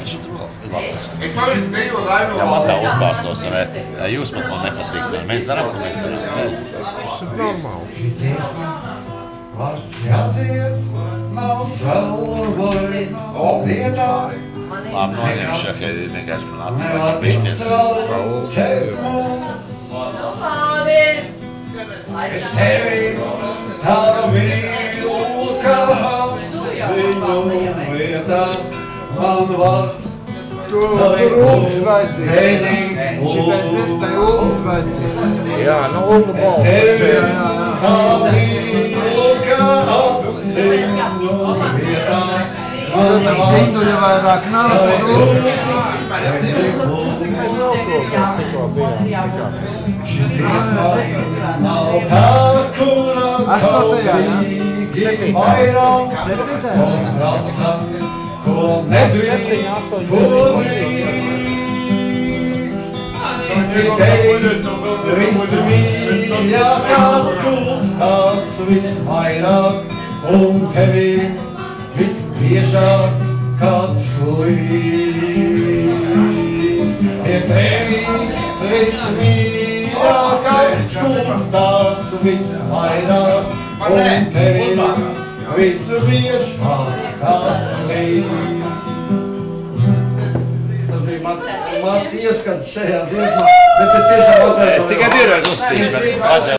viņš ir labs. Es arī biju laimīgs. Jā, man tā uzbāstos, vai jūs pat man nepatīk, vai mēs darām, ko mēs darām. Tas ir normāli. Vārds jādzied, nav salvori, lietā. Labi, noņemšu, ka vienkārši man atsaka, Nevar pistrādāt, ķert mums. Es tevi tā mīlu, ka apziņu lietā man var. Tur ūdens vajadzīgs. Šipēc iespēja ūdens vajadzīgs. Jā, nu ulu Es balvu. tevi tā mīlu, ka apziņu lietā man var. Zinduļa vairāk nav, un ūdens. Tikko bijām. Šī dziesma nav tā, kura Astotajā, jā? vairāk Septītajā? un prasa, ko nedrīkst, ko drīkst. Tevis vismīļākās kūstās visvairāk, un tevi visbiežāk kāds līdz. Pie tevis vismīļākās kūstās visvairāk, un tevi visbiežāk kāds līdz. Tas bija mans ieskats šajā dziesmā, bet es tiešām atvēju. Es tikai divreiz uzstīšu, bet